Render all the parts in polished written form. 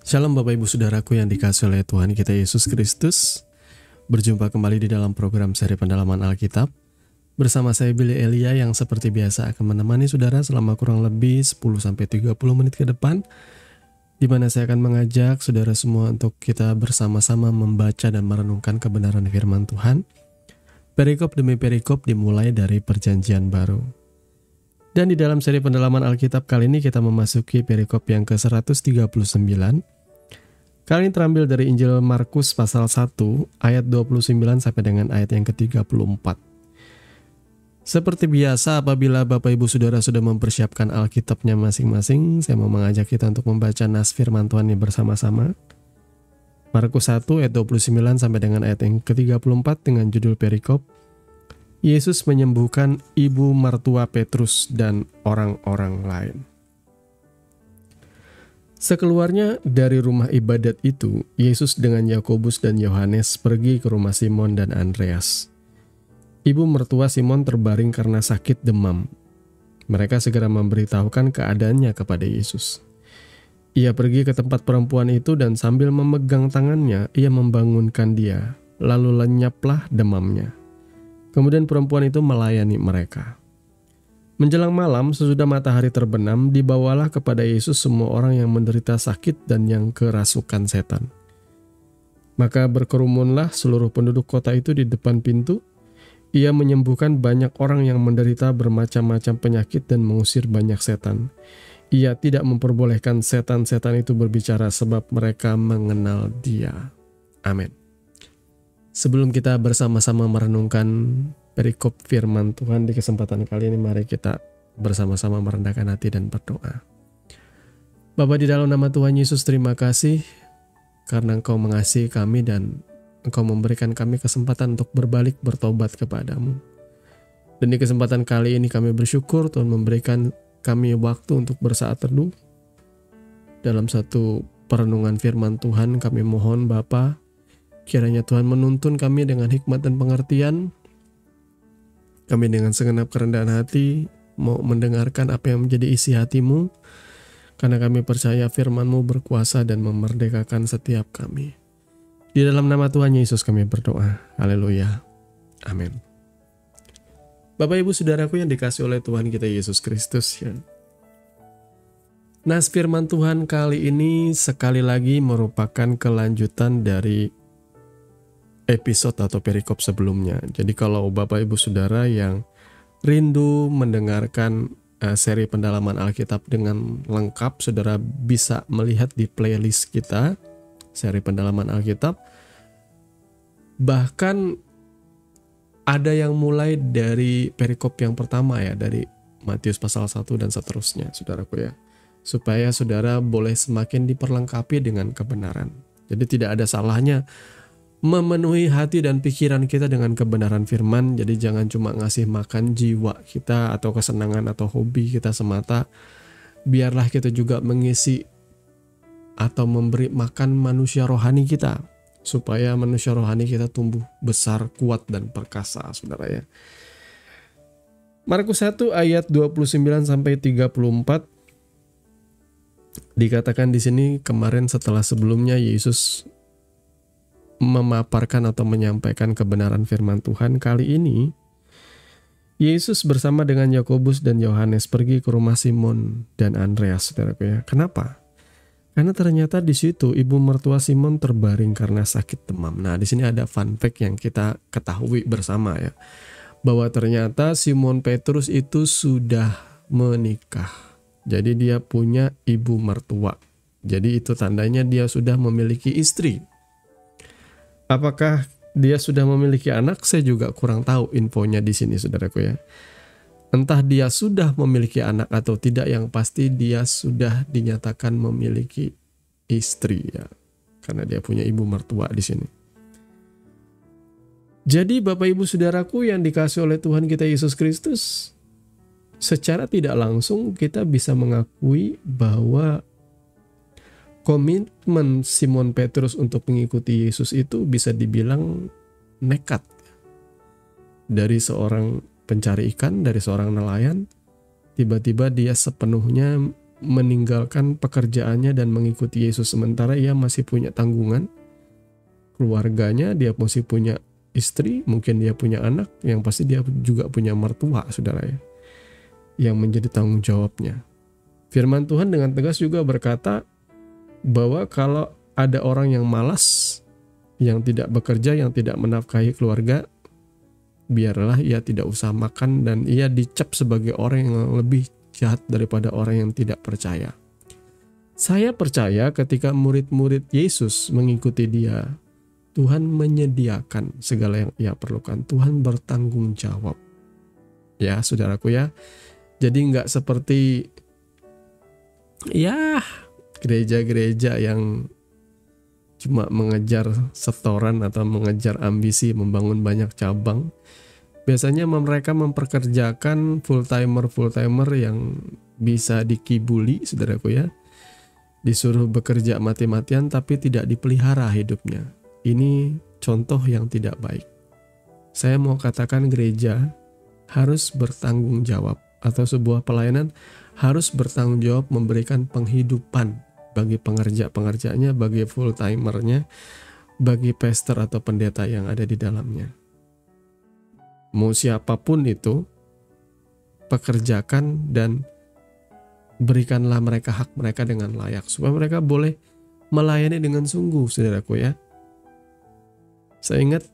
Shalom Bapak Ibu Saudaraku yang dikasihi oleh Tuhan kita Yesus Kristus. Berjumpa kembali di dalam program seri pendalaman Alkitab. Bersama saya Billy Elia yang seperti biasa akan menemani saudara selama kurang lebih 10-30 menit ke depan. Di mana saya akan mengajak saudara semua untuk kita bersama-sama membaca dan merenungkan kebenaran firman Tuhan. Perikop demi perikop dimulai dari Perjanjian Baru. Dan di dalam seri pendalaman Alkitab kali ini kita memasuki perikop yang ke-139. Kali ini terambil dari Injil Markus pasal 1 ayat 29 sampai dengan ayat yang ke-34. Seperti biasa apabila Bapak Ibu Saudara sudah mempersiapkan Alkitabnya masing-masing, saya mau mengajak kita untuk membaca nas firman Tuhan ini bersama-sama. Markus 1 ayat 29 sampai dengan ayat yang ke-34 dengan judul perikop Yesus menyembuhkan ibu mertua Petrus dan orang-orang lain. Sekeluarnya dari rumah ibadat itu, Yesus dengan Yakobus dan Yohanes pergi ke rumah Simon dan Andreas. Ibu mertua Simon terbaring karena sakit demam. Mereka segera memberitahukan keadaannya kepada Yesus. Ia pergi ke tempat perempuan itu dan sambil memegang tangannya, ia membangunkan dia, lalu lenyaplah demamnya. Kemudian perempuan itu melayani mereka. Menjelang malam, sesudah matahari terbenam, dibawalah kepada Yesus semua orang yang menderita sakit dan yang kerasukan setan. Maka berkerumunlah seluruh penduduk kota itu di depan pintu. Ia menyembuhkan banyak orang yang menderita bermacam-macam penyakit dan mengusir banyak setan. Ia tidak memperbolehkan setan-setan itu berbicara sebab mereka mengenal Dia. Amin. Sebelum kita bersama-sama merenungkan perikop firman Tuhan di kesempatan kali ini, mari kita bersama-sama merendahkan hati dan berdoa. Bapa, di dalam nama Tuhan Yesus, terima kasih karena Engkau mengasihi kami dan Engkau memberikan kami kesempatan untuk berbalik bertobat kepadamu. Dan di kesempatan kali ini kami bersyukur Tuhan memberikan kami waktu untuk bersaat teduh. Dalam satu perenungan firman Tuhan kami mohon Bapa, kiranya Tuhan menuntun kami dengan hikmat dan pengertian. Kami dengan segenap kerendahan hati mau mendengarkan apa yang menjadi isi hati-Mu, karena kami percaya firman-Mu berkuasa dan memerdekakan setiap kami. Di dalam nama Tuhan Yesus kami berdoa. Haleluya. Amin. Bapak Ibu Saudaraku yang dikasihi oleh Tuhan kita Yesus Kristus, ya. Nas firman Tuhan kali ini sekali lagi merupakan kelanjutan dari episode atau perikop sebelumnya. Jadi kalau Bapak Ibu Saudara yang rindu mendengarkan seri pendalaman Alkitab dengan lengkap, Saudara bisa melihat di playlist kita, seri pendalaman Alkitab. Bahkan ada yang mulai dari perikop yang pertama ya, dari Matius pasal 1 dan seterusnya, Saudaraku ya. Supaya Saudara boleh semakin diperlengkapi dengan kebenaran. Jadi tidak ada salahnya memenuhi hati dan pikiran kita dengan kebenaran firman. Jadi jangan cuma ngasih makan jiwa kita atau kesenangan atau hobi kita semata. Biarlah kita juga mengisi atau memberi makan manusia rohani kita, supaya manusia rohani kita tumbuh besar, kuat dan perkasa, Saudara ya. Markus 1 ayat 29 sampai 34 dikatakan di sini, kemarin setelah sebelumnya Yesus memaparkan atau menyampaikan kebenaran firman Tuhan, kali ini Yesus bersama dengan Yakobus dan Yohanes pergi ke rumah Simon dan Andreas, Saudaraku ya. Kenapa? Karena ternyata di situ ibu mertua Simon terbaring karena sakit demam. Nah, di sini ada fun fact yang kita ketahui bersama ya, bahwa ternyata Simon Petrus itu sudah menikah. Jadi dia punya ibu mertua. Jadi itu tandanya dia sudah memiliki istri. Apakah dia sudah memiliki anak? Saya juga kurang tahu infonya di sini, Saudaraku ya. Entah dia sudah memiliki anak atau tidak, yang pasti dia sudah dinyatakan memiliki istri ya. Karena dia punya ibu mertua di sini. Jadi Bapak Ibu Saudaraku yang dikasihi oleh Tuhan kita Yesus Kristus, secara tidak langsung kita bisa mengakui bahwa komitmen Simon Petrus untuk mengikuti Yesus itu bisa dibilang nekat. Dari seorang pencari ikan, dari seorang nelayan, tiba-tiba dia sepenuhnya meninggalkan pekerjaannya dan mengikuti Yesus, sementara ia masih punya tanggungan keluarganya, dia masih punya istri, mungkin dia punya anak, yang pasti dia juga punya mertua, saudara ya, yang menjadi tanggung jawabnya. Firman Tuhan dengan tegas juga berkata bahwa kalau ada orang yang malas, yang tidak bekerja, yang tidak menafkahi keluarga, biarlah ia tidak usah makan, dan ia dicap sebagai orang yang lebih jahat daripada orang yang tidak percaya. Saya percaya ketika murid-murid Yesus mengikuti dia, Tuhan menyediakan segala yang ia perlukan. Tuhan bertanggung jawab. Ya, saudaraku ya. Jadi nggak seperti ya gereja-gereja yang cuma mengejar setoran atau mengejar ambisi membangun banyak cabang. Biasanya mereka memperkerjakan full-timer yang bisa dikibuli, saudaraku ya. Disuruh bekerja mati-matian tapi tidak dipelihara hidupnya. Ini contoh yang tidak baik. Saya mau katakan gereja harus bertanggung jawab, atau sebuah pelayanan harus bertanggung jawab memberikan penghidupan bagi pengerja-pengerjanya, bagi full-timernya, bagi pastor atau pendeta yang ada di dalamnya. Mau siapapun itu, pekerjakan dan berikanlah mereka hak mereka dengan layak, supaya mereka boleh melayani dengan sungguh, saudaraku ya. Saya ingat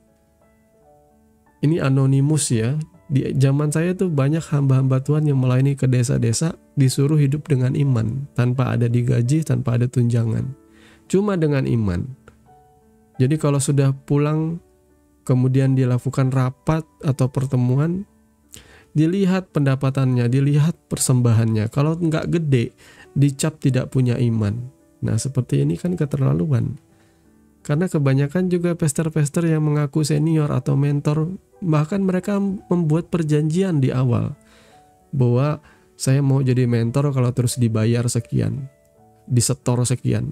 ini anonimus ya. Di zaman saya tuh banyak hamba-hamba Tuhan yang melayani ke desa-desa, disuruh hidup dengan iman, tanpa ada digaji, tanpa ada tunjangan. Cuma dengan iman. Jadi kalau sudah pulang, kemudian dilakukan rapat atau pertemuan, dilihat pendapatannya, dilihat persembahannya. Kalau nggak gede, dicap tidak punya iman. Nah, seperti ini kan keterlaluan. Karena kebanyakan juga pastor-pastor yang mengaku senior atau mentor, bahkan mereka membuat perjanjian di awal bahwa saya mau jadi mentor kalau terus dibayar sekian, disetor sekian.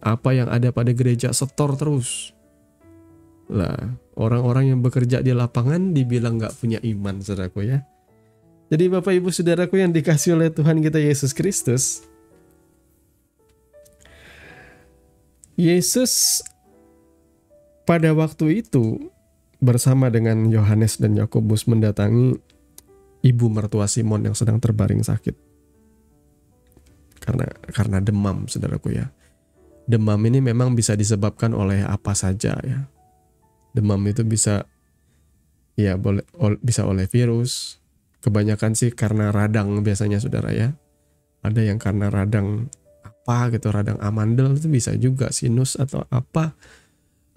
Apa yang ada pada gereja setor terus. Lah, orang-orang yang bekerja di lapangan dibilang nggak punya iman, saudaraku ya. Jadi Bapak Ibu Saudaraku yang dikasihi oleh Tuhan kita Yesus Kristus, Yesus pada waktu itu bersama dengan Yohanes dan Yakobus mendatangi ibu mertua Simon yang sedang terbaring sakit. Karena demam, saudaraku ya. Demam ini memang bisa disebabkan oleh apa saja ya. Demam itu bisa bisa oleh virus. Kebanyakan sih karena radang biasanya, saudara ya. Ada yang karena radang radang amandel itu bisa juga, sinus atau apa,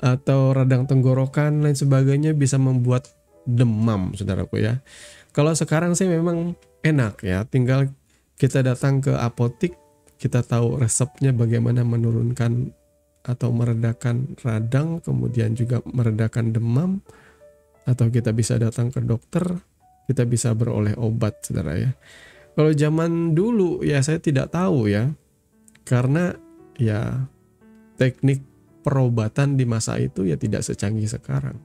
atau radang tenggorokan lain sebagainya bisa membuat demam, saudaraku ya. Kalau sekarang sih memang enak ya, tinggal kita datang ke apotik, kita tahu resepnya bagaimana menurunkan atau meredakan radang, kemudian juga meredakan demam, atau kita bisa datang ke dokter, kita bisa beroleh obat, saudara ya. Kalau zaman dulu ya saya tidak tahu ya, karena ya teknik perobatan di masa itu ya tidak secanggih sekarang.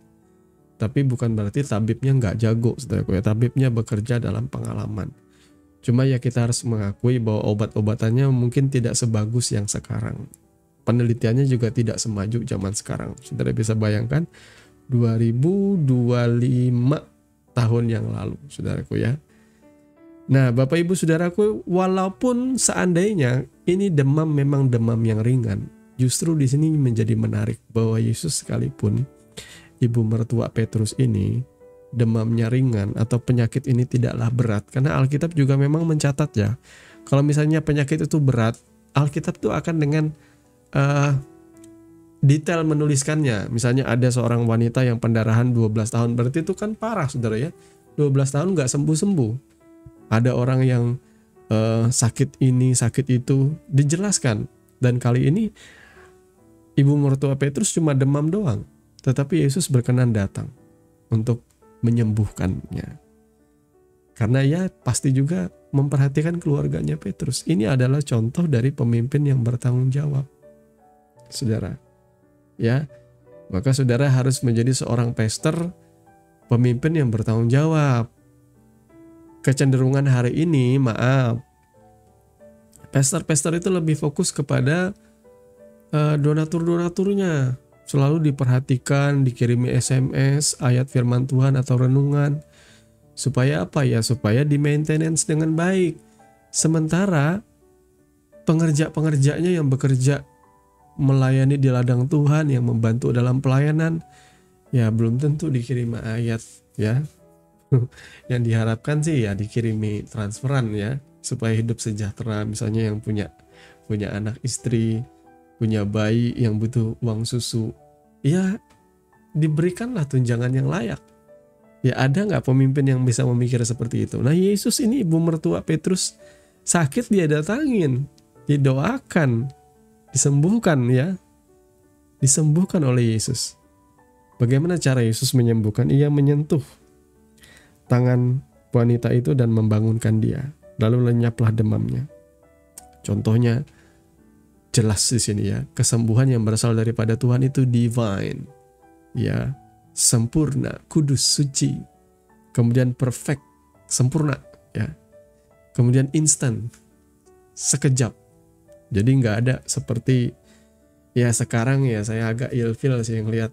Tapi bukan berarti tabibnya nggak jago, saudaraku ya. Tabibnya bekerja dalam pengalaman. Cuma ya kita harus mengakui bahwa obat-obatannya mungkin tidak sebagus yang sekarang. Penelitiannya juga tidak semaju zaman sekarang. Saudara bisa bayangkan 2025 tahun yang lalu, saudaraku ya. Nah, Bapak Ibu Saudaraku, walaupun seandainya ini demam memang demam yang ringan, justru di sini menjadi menarik bahwa Yesus sekalipun ibu mertua Petrus ini demamnya ringan atau penyakit ini tidaklah berat, karena Alkitab juga memang mencatat ya. Kalau misalnya penyakit itu berat, Alkitab itu akan dengan detail menuliskannya. Misalnya ada seorang wanita yang pendarahan 12 tahun, berarti itu kan parah, saudara ya. 12 tahun nggak sembuh-sembuh. Ada orang yang sakit ini, sakit itu, dijelaskan. Dan kali ini ibu mertua Petrus cuma demam doang. Tetapi Yesus berkenan datang untuk menyembuhkannya. Karena ya pasti juga memperhatikan keluarganya Petrus. Ini adalah contoh dari pemimpin yang bertanggung jawab, saudara. Ya, maka saudara harus menjadi seorang pastor, pemimpin yang bertanggung jawab. Kecenderungan hari ini, maaf, Pastor-pastor itu lebih fokus kepada donatur-donaturnya. Selalu diperhatikan, dikirimi SMS, ayat firman Tuhan atau renungan. Supaya apa ya? Supaya di-maintenance dengan baik. Sementara pengerja-pengerjanya yang bekerja melayani di ladang Tuhan, yang membantu dalam pelayanan, ya belum tentu dikirim ayat ya. Yang diharapkan sih ya dikirimi transferan ya, supaya hidup sejahtera. Misalnya yang punya anak istri, punya bayi yang butuh uang susu, ya diberikanlah tunjangan yang layak. Ya ada nggak pemimpin yang bisa memikir seperti itu? Nah Yesus ini, ibu mertua Petrus sakit, dia datangin, didoakan, disembuhkan ya. Disembuhkan oleh Yesus. Bagaimana cara Yesus menyembuhkan? Ia menyentuh tangan wanita itu dan membangunkan dia. Lalu lenyaplah demamnya. Contohnya jelas di sini ya, kesembuhan yang berasal daripada Tuhan itu divine, ya, sempurna, kudus, suci, kemudian perfect, sempurna, ya, kemudian instan, sekejap. Jadi nggak ada seperti ya sekarang ya, saya agak ilfil sih ngelihat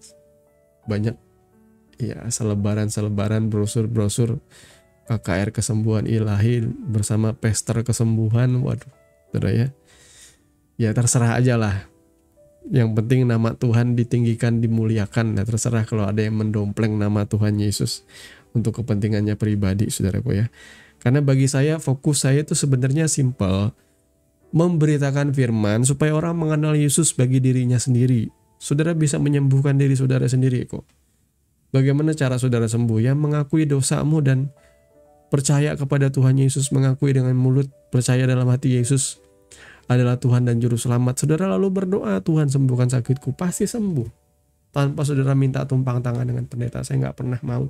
banyak ya selebaran brosur KKR kesembuhan ilahi bersama pester kesembuhan. Waduh, saudara ya. Ya terserah aja lah. Yang penting nama Tuhan ditinggikan, dimuliakan. Nah terserah kalau ada yang mendompleng nama Tuhan Yesus untuk kepentingannya pribadi, saudaraku ya. Karena bagi saya, fokus saya itu sebenarnya simpel. Memberitakan firman supaya orang mengenal Yesus bagi dirinya sendiri. Saudara bisa menyembuhkan diri saudara sendiri kok. Bagaimana cara saudara sembuh? Ya mengakui dosamu dan percaya kepada Tuhan Yesus. Mengakui dengan mulut, percaya dalam hati Yesus adalah Tuhan dan Juru Selamat. Saudara lalu berdoa, Tuhan sembuhkan sakitku, pasti sembuh. Tanpa saudara minta tumpang tangan dengan pendeta. Saya nggak pernah mau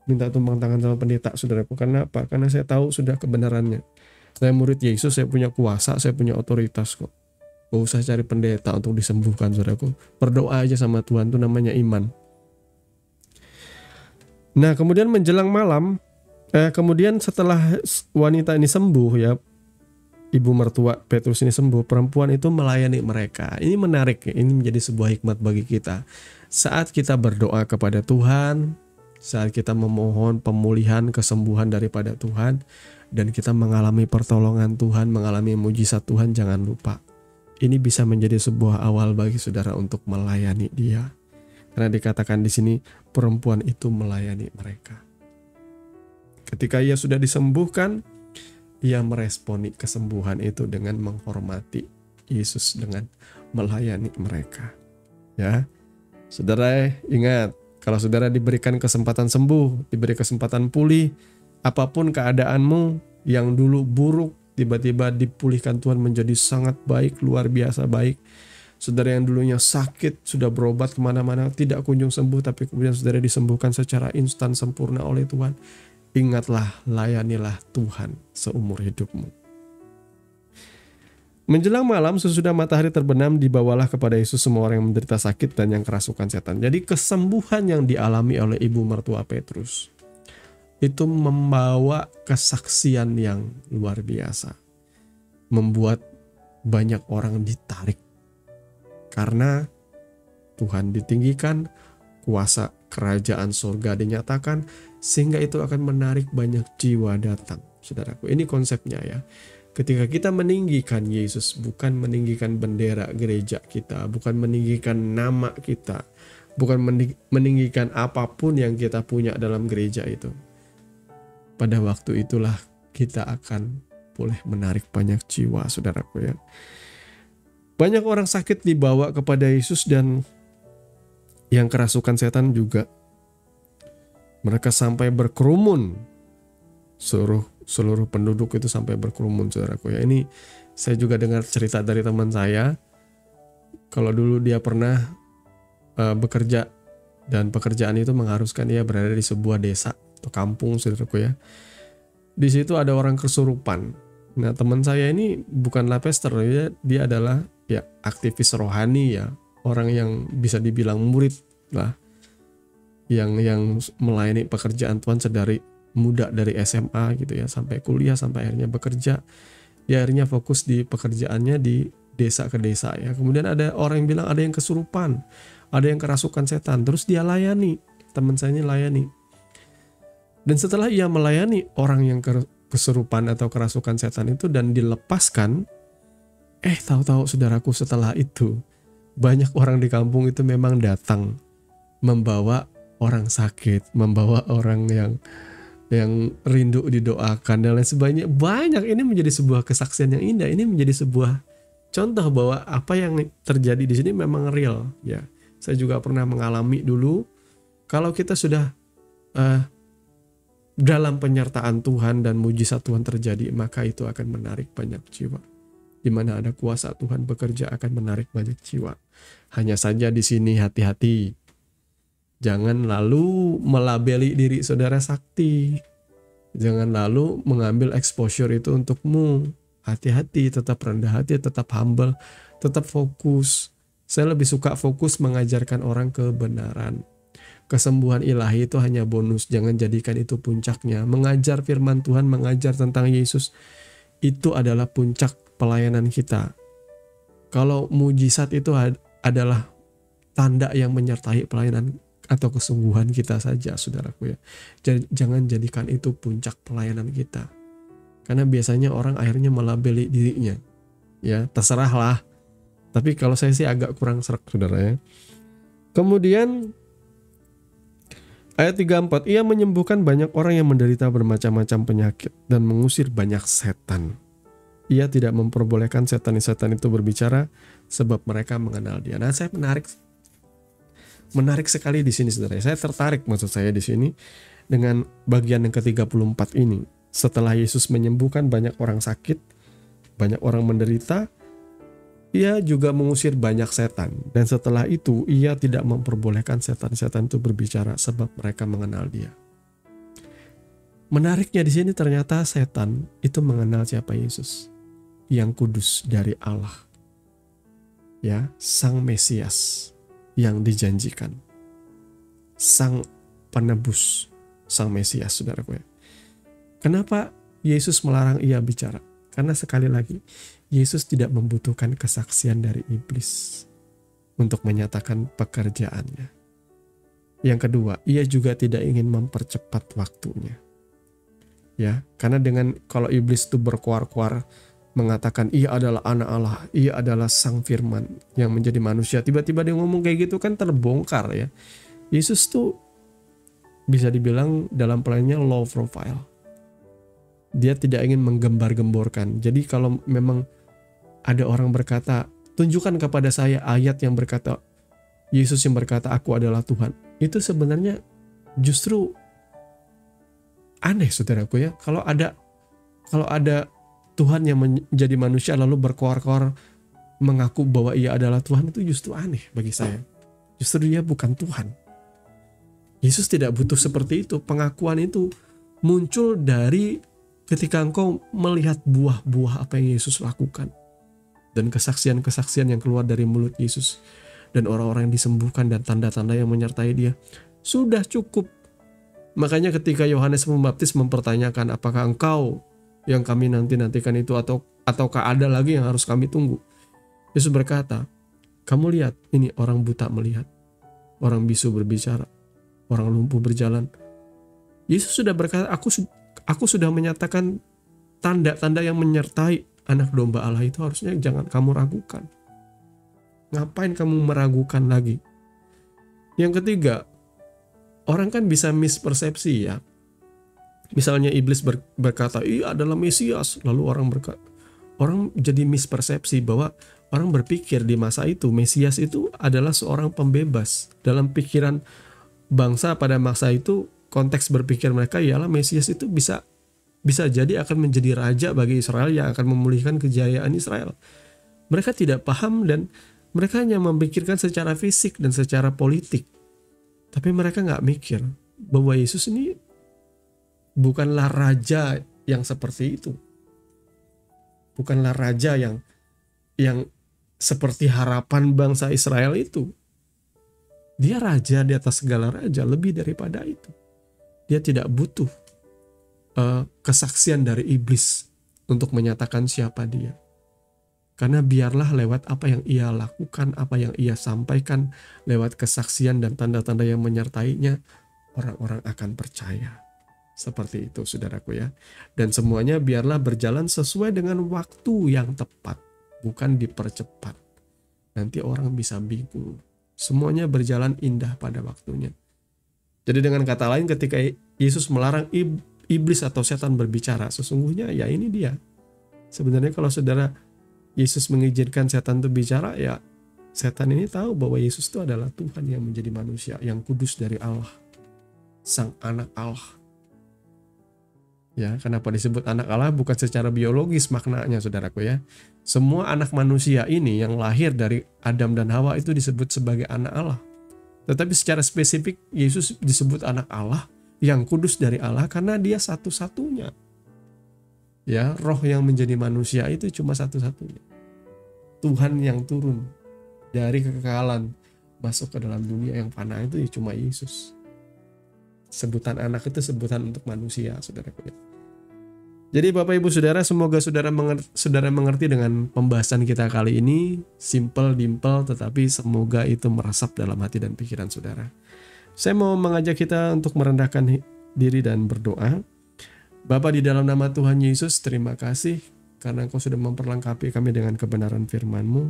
minta tumpang tangan sama pendeta, saudaraku. Karena apa? Karena saya tahu sudah kebenarannya. Saya murid Yesus, saya punya kuasa, saya punya otoritas kok. Gak usah cari pendeta untuk disembuhkan, saudaraku. Berdoa aja sama Tuhan, itu namanya iman. Nah kemudian menjelang malam, kemudian setelah wanita ini sembuh ya, ibu mertua Petrus ini sembuh, perempuan itu melayani mereka. Ini menarik, ini menjadi sebuah hikmat bagi kita. Saat kita berdoa kepada Tuhan, saat kita memohon pemulihan, kesembuhan daripada Tuhan, dan kita mengalami pertolongan Tuhan, mengalami mujizat Tuhan, jangan lupa. Ini bisa menjadi sebuah awal bagi saudara untuk melayani Dia. Karena dikatakan di sini, perempuan itu melayani mereka. Ketika ia sudah disembuhkan, ia meresponi kesembuhan itu dengan menghormati Yesus, dengan melayani mereka. Ya, saudara ingat, kalau saudara diberikan kesempatan sembuh, diberi kesempatan pulih, apapun keadaanmu yang dulu buruk, tiba-tiba dipulihkan Tuhan menjadi sangat baik, luar biasa baik. Saudara yang dulunya sakit, sudah berobat kemana-mana, tidak kunjung sembuh, tapi kemudian saudara disembuhkan secara instan sempurna oleh Tuhan. Ingatlah, layanilah Tuhan seumur hidupmu. Menjelang malam, sesudah matahari terbenam, dibawalah kepada Yesus semua orang yang menderita sakit dan yang kerasukan setan. Jadi kesembuhan yang dialami oleh ibu mertua Petrus itu membawa kesaksian yang luar biasa. Membuat banyak orang ditarik. Karena Tuhan ditinggikan, kuasa kerajaan surga dinyatakan, sehingga itu akan menarik banyak jiwa datang. Saudaraku, ini konsepnya ya. Ketika kita meninggikan Yesus, bukan meninggikan bendera gereja kita, bukan meninggikan nama kita, bukan meninggikan apapun yang kita punya dalam gereja itu. Pada waktu itulah kita akan boleh menarik banyak jiwa, saudaraku ya. Banyak orang sakit dibawa kepada Yesus dan yang kerasukan setan juga. Mereka sampai berkerumun. Seluruh penduduk itu sampai berkerumun, saudaraku ya. Ini saya juga dengar cerita dari teman saya. Kalau dulu dia pernah bekerja dan pekerjaan itu mengharuskan dia berada di sebuah desa atau kampung, saudaraku ya. Di situ ada orang kesurupan. Nah, teman saya ini bukanlah pastor, dia adalah ya aktivis rohani ya, orang yang bisa dibilang murid lah, yang melayani pekerjaan Tuhan sedari muda, dari SMA gitu ya, sampai kuliah, sampai akhirnya bekerja. Dia akhirnya fokus di pekerjaannya di desa ke desa ya. Kemudian ada orang yang bilang ada yang kesurupan, ada yang kerasukan setan. Terus dia layani, teman saya ini layani. Dan setelah ia melayani orang yang kesurupan atau kerasukan setan itu dan dilepaskan, tahu-tahu saudaraku, setelah itu banyak orang di kampung itu memang datang membawa orang sakit, membawa orang yang rindu didoakan dan lain sebagainya. Banyak, ini menjadi sebuah kesaksian yang indah. Ini menjadi sebuah contoh bahwa apa yang terjadi di sini memang real ya. Saya juga pernah mengalami dulu, kalau kita sudah dalam penyertaan Tuhan dan mujizat Tuhan terjadi, maka itu akan menarik banyak jiwa. Di mana ada kuasa Tuhan bekerja akan menarik banyak jiwa. Hanya saja di sini hati-hati. Jangan lalu melabeli diri saudara sakti. Jangan lalu mengambil exposure itu untukmu. Hati-hati, tetap rendah hati, tetap humble, tetap fokus. Saya lebih suka fokus mengajarkan orang kebenaran. Kesembuhan ilahi itu hanya bonus, jangan jadikan itu puncaknya. Mengajar firman Tuhan, mengajar tentang Yesus, itu adalah puncak pelayanan kita. Kalau mujizat itu adalah tanda yang menyertai pelayanan atau kesembuhan kita saja, saudaraku ya. Jangan jadikan itu puncak pelayanan kita. Karena biasanya orang akhirnya melabeli dirinya. Ya, terserahlah. Tapi kalau saya sih agak kurang serak, saudara ya. Kemudian ayat 34, ia menyembuhkan banyak orang yang menderita bermacam-macam penyakit dan mengusir banyak setan. Ia tidak memperbolehkan setan-setan itu berbicara sebab mereka mengenal dia. Nah, saya menarik sekali di sini, saudara. Saya tertarik, maksud saya di sini dengan bagian yang ke-34 ini. Setelah Yesus menyembuhkan banyak orang sakit, banyak orang menderita, ia juga mengusir banyak setan. Dan setelah itu ia tidak memperbolehkan setan-setan itu berbicara sebab mereka mengenal dia. Menariknya di sini ternyata setan itu mengenal siapa Yesus, yang kudus dari Allah. Ya, Sang Mesias yang dijanjikan. Sang penebus, Sang Mesias, saudaraku ya. Kenapa Yesus melarang ia bicara? Karena sekali lagi, Yesus tidak membutuhkan kesaksian dari iblis untuk menyatakan pekerjaannya. Yang kedua, ia juga tidak ingin mempercepat waktunya. Ya, karena kalau iblis itu berkuar-kuar mengatakan ia adalah anak Allah, ia adalah Sang Firman yang menjadi manusia, tiba-tiba dia ngomong kayak gitu kan terbongkar ya. Yesus tuh bisa dibilang dalam pelayanannya low profile. Dia tidak ingin menggembar-gemborkan. Jadi kalau memang ada orang berkata, tunjukkan kepada saya ayat yang berkata, Yesus yang berkata aku adalah Tuhan. Itu sebenarnya justru aneh, saudaraku ya. Kalau ada Tuhan yang menjadi manusia lalu berkoar-koar mengaku bahwa ia adalah Tuhan, itu justru aneh bagi saya. Justru dia bukan Tuhan. Yesus tidak butuh seperti itu. Pengakuan itu muncul dari ketika engkau melihat buah-buah apa yang Yesus lakukan. Dan kesaksian-kesaksian yang keluar dari mulut Yesus. Dan orang-orang yang disembuhkan dan tanda-tanda yang menyertai dia. Sudah cukup. Makanya ketika Yohanes Pembaptis mempertanyakan apakah engkau yang kami nantikan itu ataukah ada lagi yang harus kami tunggu. Yesus berkata, kamu lihat ini orang buta melihat. Orang bisu berbicara. Orang lumpuh berjalan. Yesus sudah berkata, aku sudah menyatakan tanda-tanda yang menyertai anak domba Allah itu harusnya jangan kamu ragukan. Ngapain kamu meragukan lagi? Yang ketiga, orang kan bisa mispersepsi ya. Misalnya iblis berkata, ia adalah Mesias. Lalu orang jadi mispersepsi bahwa orang berpikir di masa itu Mesias itu adalah seorang pembebas. Dalam pikiran bangsa pada masa itu, konteks berpikir mereka ialah Mesias itu bisa jadi akan menjadi raja bagi Israel yang akan memulihkan kejayaan Israel. Mereka tidak paham dan mereka hanya memikirkan secara fisik dan secara politik. Tapi mereka nggak mikir bahwa Yesus ini bukanlah raja yang seperti itu. Bukanlah raja yang seperti harapan bangsa Israel itu. Dia raja di atas segala raja, lebih daripada itu. Dia tidak butuh kesaksian dari iblis untuk menyatakan siapa dia. Karena biarlah lewat apa yang ia lakukan, apa yang ia sampaikan, lewat kesaksian dan tanda-tanda yang menyertainya, orang-orang akan percaya. Seperti itu saudaraku ya. Dan semuanya biarlah berjalan sesuai dengan waktu yang tepat, bukan dipercepat. Nanti orang bisa bingung. Semuanya berjalan indah pada waktunya. Jadi dengan kata lain, ketika Yesus melarang iblis atau setan berbicara, sesungguhnya ya ini dia. Sebenarnya kalau saudara Yesus mengizinkan setan itu bicara, ya setan ini tahu bahwa Yesus itu adalah Tuhan yang menjadi manusia, yang kudus dari Allah, sang anak Allah. Ya, kenapa disebut anak Allah? Bukan secara biologis maknanya saudaraku ya. Semua anak manusia ini yang lahir dari Adam dan Hawa itu disebut sebagai anak Allah. Tetapi secara spesifik Yesus disebut anak Allah yang kudus dari Allah karena dia satu-satunya. Ya, roh yang menjadi manusia itu cuma satu-satunya. Tuhan yang turun dari kekekalan masuk ke dalam dunia yang fana itu ya cuma Yesus. Sebutan anak itu sebutan untuk manusia, saudaraku. Jadi Bapak Ibu Saudara, semoga saudara mengerti dengan pembahasan kita kali ini. Simple, dimple, tetapi semoga itu meresap dalam hati dan pikiran saudara. Saya mau mengajak kita untuk merendahkan diri dan berdoa. Bapa, di dalam nama Tuhan Yesus, terima kasih karena Engkau sudah memperlengkapi kami dengan kebenaran firman-Mu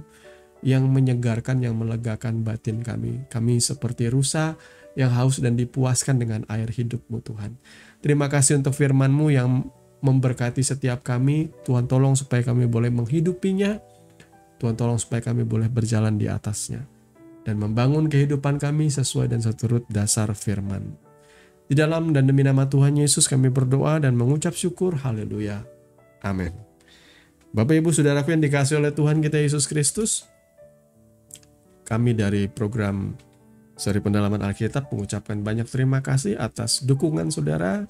yang menyegarkan, yang melegakan batin kami. Kami seperti rusa yang haus dan dipuaskan dengan air hidup-Mu Tuhan. Terima kasih untuk firman-Mu yang memberkati setiap kami. Tuhan tolong supaya kami boleh menghidupinya. Tuhan tolong supaya kami boleh berjalan di atasnya dan membangun kehidupan kami sesuai dan seturut dasar firman. Di dalam dan demi nama Tuhan Yesus kami berdoa dan mengucap syukur. Haleluya. Amin. Bapak Ibu Saudaraku yang dikasihi oleh Tuhan kita Yesus Kristus, kami dari program Seri Pendalaman Alkitab mengucapkan banyak terima kasih atas dukungan saudara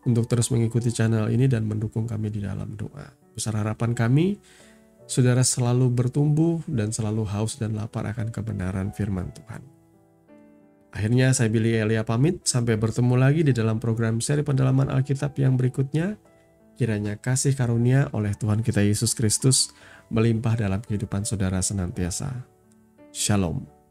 untuk terus mengikuti channel ini dan mendukung kami di dalam doa. Besar harapan kami, saudara selalu bertumbuh dan selalu haus dan lapar akan kebenaran firman Tuhan. Akhirnya saya Billy Elia pamit, sampai bertemu lagi di dalam program Seri Pendalaman Alkitab yang berikutnya. Kiranya kasih karunia oleh Tuhan kita Yesus Kristus melimpah dalam kehidupan saudara senantiasa. Shalom.